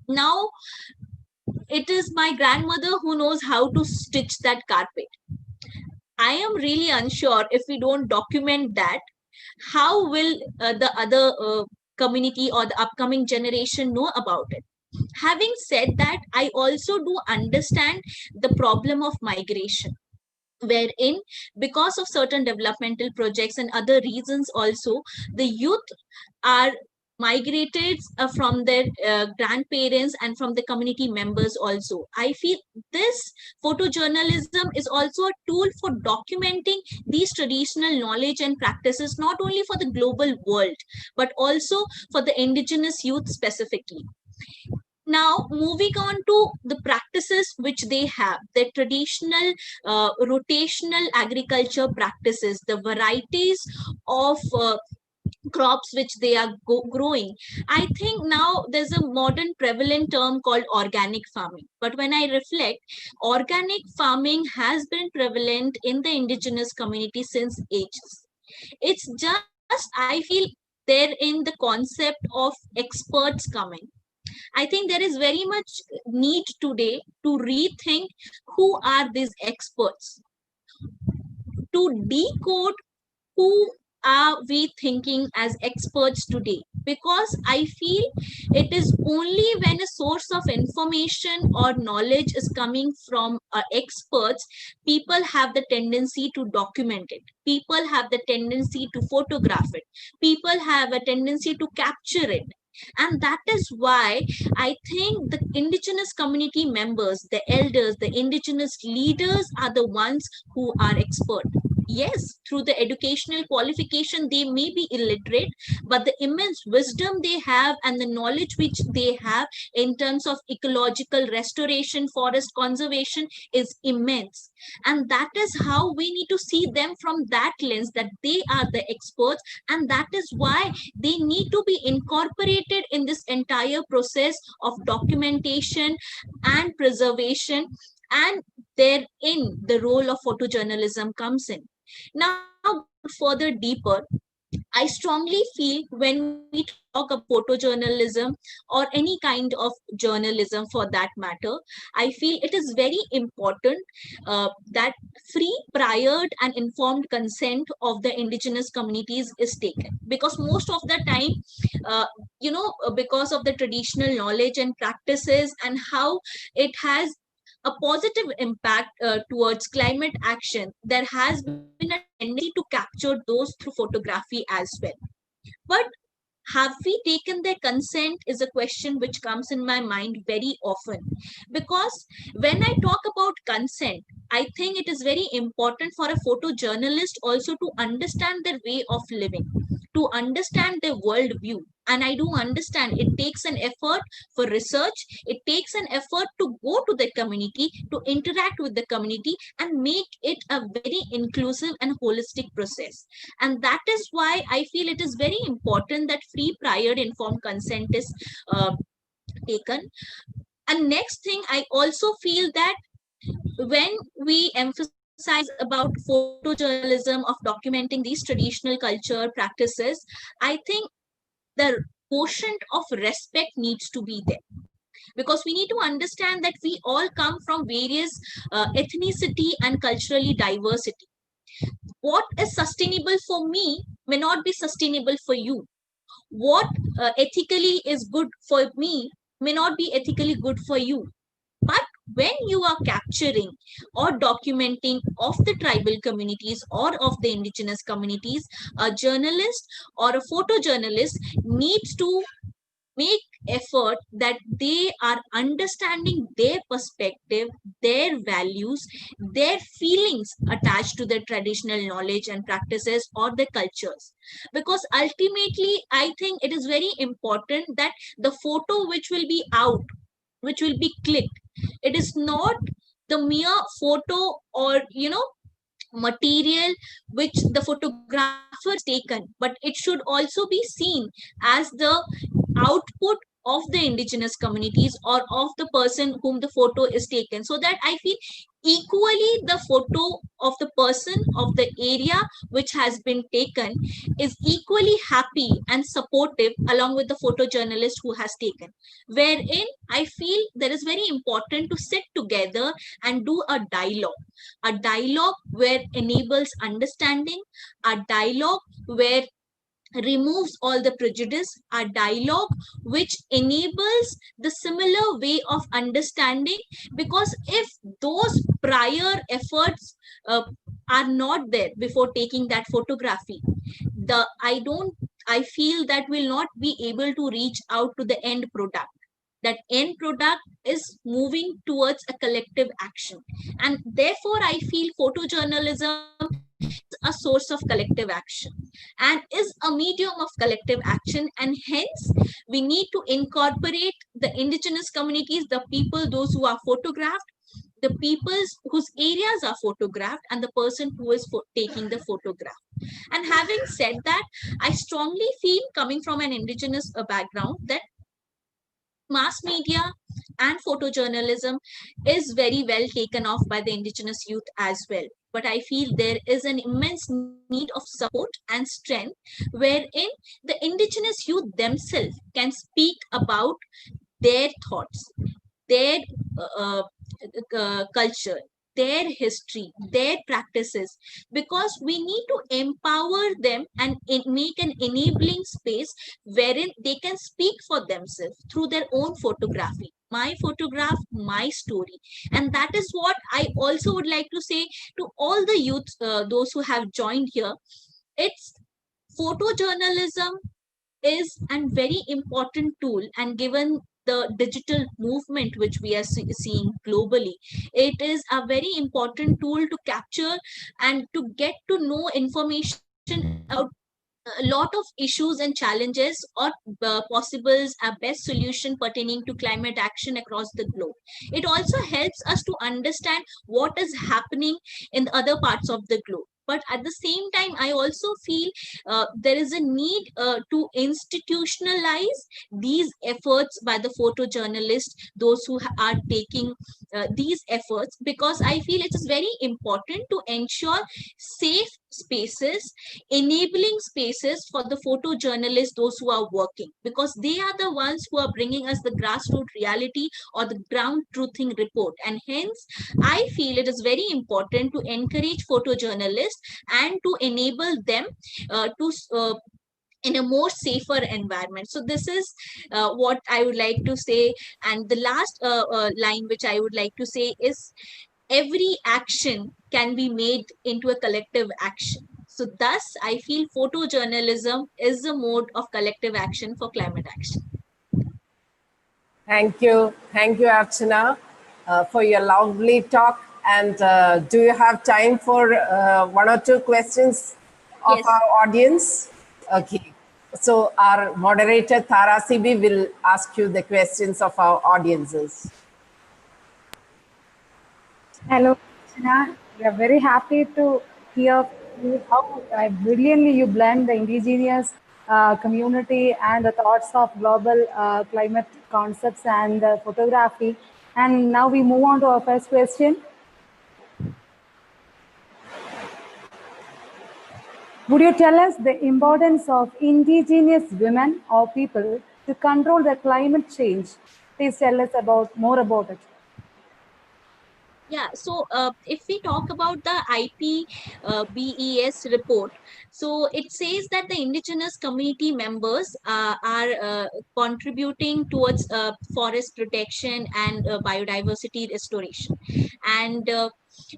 Now it is my grandmother who knows how to stitch that carpet. I am really unsure, if we don't document that, how will the other community or the upcoming generation know about it? Having said that, I also do understand the problem of migration, wherein because of certain developmental projects and other reasons also, the youth are migrated from their grandparents and from the community members also. I feel this photojournalism is also a tool for documenting these traditional knowledge and practices, not only for the global world but also for the indigenous youth specifically. Now moving on to the practices which they have, the traditional rotational agriculture practices, the varieties of crops which they are growing. I think now there's a modern prevalent term called organic farming, but when I reflect, organic farming has been prevalent in the indigenous community since ages. It's just, I feel, there in the concept of experts coming. I think there is very much need today to rethink who are these experts, to decode who are we thinking as experts today. Because I feel it is only when a source of information or knowledge is coming from experts, people have the tendency to document it, people have the tendency to photograph it, people have a tendency to capture it. And that is why I think the indigenous community members, the elders, the indigenous leaders are the ones who are expert. Yes, through the educational qualification, they may be illiterate, but the immense wisdom they have and the knowledge which they have in terms of ecological restoration, forest conservation is immense. And that is how we need to see them, from that lens, that they are the experts. And that is why they need to be incorporated in this entire process of documentation and preservation. And therein, the role of photojournalism comes in. Now, going further deeper, I strongly feel when we talk about photojournalism or any kind of journalism for that matter, I feel it is very important that free, prior, and informed consent of the indigenous communities is taken. Because most of the time, because of the traditional knowledge and practices and how it has a positive impact towards climate action, there has been a tendency to capture those through photography as well. But have we taken their consent is a question which comes in my mind very often. Because when I talk about consent, I think it is very important for a photojournalist also to understand their way of living, to understand their worldview. And I do understand it takes an effort for research, it takes an effort to go to the community, to interact with the community, and make it a very inclusive and holistic process. And that is why I feel it is very important that free, prior, informed consent is taken. And next thing, I also feel that when we emphasize about photojournalism of documenting these traditional culture practices, I think the quotient of respect needs to be there, because we need to understand that we all come from various ethnicity and culturally diversity. What is sustainable for me may not be sustainable for you. What ethically is good for me may not be ethically good for you. But when you are capturing or documenting of the tribal communities or of the indigenous communities, a journalist or a photojournalist needs to make effort that they are understanding their perspective, their values, their feelings attached to the traditional knowledge and practices or the cultures. Because ultimately, I think it is very important that the photo which will be out, which will be clicked, it is not the mere photo or material which the photographer has taken, but it should also be seen as the output of the indigenous communities or of the person whom the photo is taken, so that I feel equally the photo of the person of the area which has been taken is equally happy and supportive along with the photojournalist who has taken, wherein I feel that is very important to sit together and do a dialogue where enables understanding, a dialogue where removes all the prejudice, a dialogue which enables the similar way of understanding. Because if those prior efforts are not there before taking that photography, the I feel that will not be able to reach out to the end product. That end product is moving towards a collective action, and therefore I feel photojournalism is a source of collective action and is a medium of collective action, and hence we need to incorporate the indigenous communities, the people those who are photographed, the peoples whose areas are photographed, and the person who is taking the photograph. And having said that, I strongly feel, coming from an indigenous background, that mass media and photojournalism is very well taken off by the indigenous youth as well. But I feel there is an immense need of support and strength wherein the indigenous youth themselves can speak about their thoughts, their culture, their history, their practices, because we need to empower them and make an enabling space wherein they can speak for themselves through their own photography. My photograph, my story. And that is what I also would like to say to all the youth, those who have joined here. It's photojournalism is a very important tool, and given the digital movement which we are seeing globally, it is a very important tool to capture and to get to know information about a lot of issues and challenges, or possibles a best solution pertaining to climate action across the globe. It also helps us to understand what is happening in the other parts of the globe. But at the same time, I also feel there is a need to institutionalize these efforts by the photojournalists, those who are taking these efforts, because I feel it is very important to ensure safe spaces, enabling spaces for the photojournalists, those who are working, because they are the ones who are bringing us the grassroots reality or the ground truthing report. And hence, I feel it is very important to encourage photojournalists and to enable them to in a more safer environment. So this is what I would like to say. And the last line which I would like to say is, every action can be made into a collective action. So thus, I feel photojournalism is a mode of collective action for climate action. Thank you. Thank you, Archana, for your lovely talk. And do you have time for one or two questions of Yes. our audience? Okay. So our moderator, Tara Sibi, will ask you the questions of our audiences. Hello, Archana. We are very happy to hear how brilliantly you blend the indigenous community and the thoughts of global climate concepts and photography. And now we move on to our first question. Would you tell us the importance of indigenous women or people to control the climate change? Please tell us more about it. Yeah, so if we talk about the IPBES report, so it says that the indigenous community members are contributing towards forest protection and biodiversity restoration. And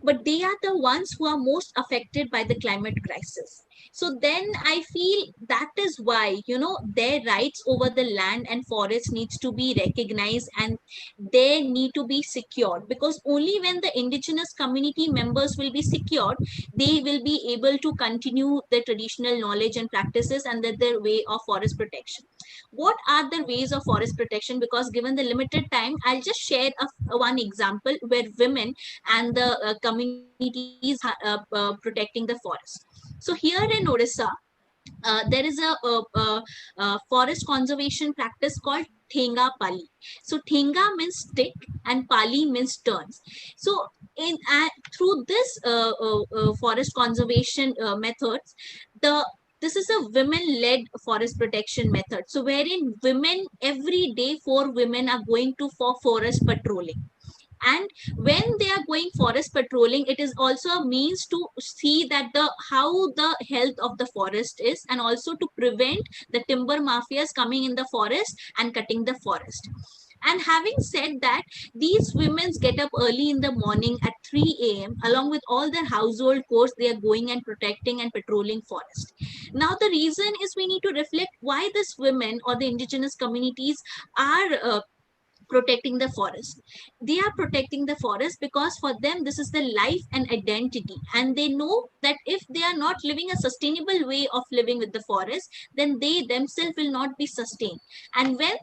but they are the ones who are most affected by the climate crisis. So then I feel that is why, their rights over the land and forest needs to be recognized, and they need to be secured, because only when the indigenous community members will be secured, they will be able to continue their traditional knowledge and practices and their way of forest protection. What are the ways of forest protection? Because given the limited time, I'll just share one example where women and the communities protecting the forest. So here in Odisha, there is a forest conservation practice called Thenga Pali. So Thenga means stick and Pali means turns. So in through this forest conservation methods, this is a women-led forest protection method. So wherein women every day, 4 women are going to for forest patrolling. And when they are going forest patrolling, it is also a means to see that the how the health of the forest is, and also to prevent the timber mafias coming in the forest and cutting the forest. And having said that, these women get up early in the morning at 3 a.m. along with all their household chores. They are going and protecting and patrolling forest. Now the reason is we need to reflect why this women or the indigenous communities are protecting the forest. They are protecting the forest because for them this is the life and identity, and they know that if they are not living a sustainable way of living with the forest, then they themselves will not be sustained. And when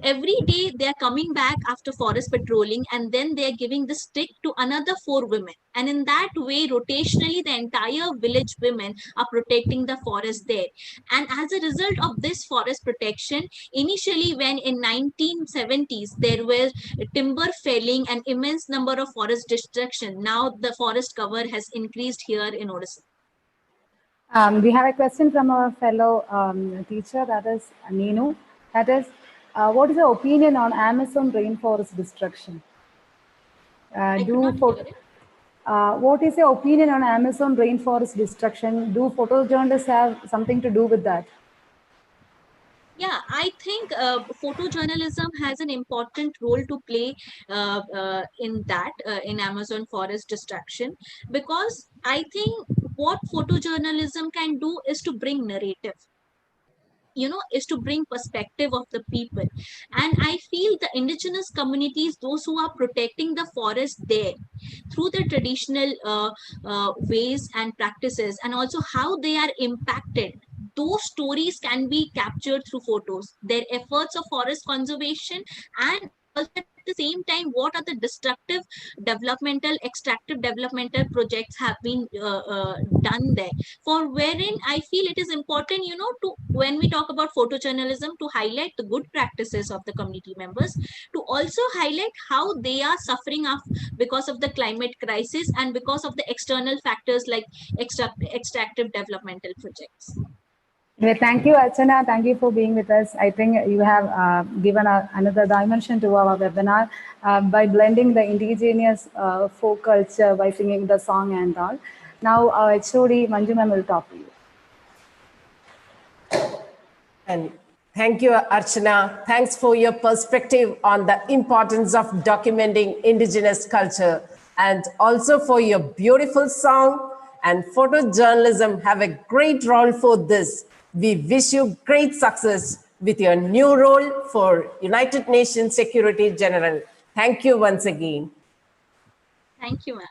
every day they are coming back after forest patrolling, and then they are giving the stick to another 4 women, and in that way rotationally the entire village women are protecting the forest there. And as a result of this forest protection, initially when in 1970s there was timber felling and immense number of forest destruction, now the forest cover has increased here in Odisha. We have a question from our fellow teacher, that is Neenu. That is, what is your opinion on Amazon rainforest destruction? I could Do not for, hear it. what is your opinion on Amazon rainforest destruction? Do photojournalists have something to do with that? Yeah, I think photojournalism has an important role to play in that, in Amazon forest destruction, because I think what photojournalism can do is to bring narrative, is to bring perspective of the people. And I feel the indigenous communities, those who are protecting the forest there through the traditional ways and practices, and also how they are impacted, those stories can be captured through photos, their efforts of forest conservation, and also at the same time what are the destructive developmental extractive developmental projects have been done there. For wherein I feel it is important, to when we talk about photojournalism, to highlight the good practices of the community members, to also highlight how they are suffering because of the climate crisis and because of the external factors like extractive developmental projects. Well, thank you, Archana. Thank you for being with us. I think you have given another dimension to our webinar by blending the indigenous folk culture by singing the song and all. Now, HOD Manju ma'am will talk to you. And thank you, Archana. Thanks for your perspective on the importance of documenting indigenous culture, and also for your beautiful song. And photojournalism have a great role for this. We wish you great success with your new role for United Nations Secretary General. Thank you once again. Thank you, ma'am.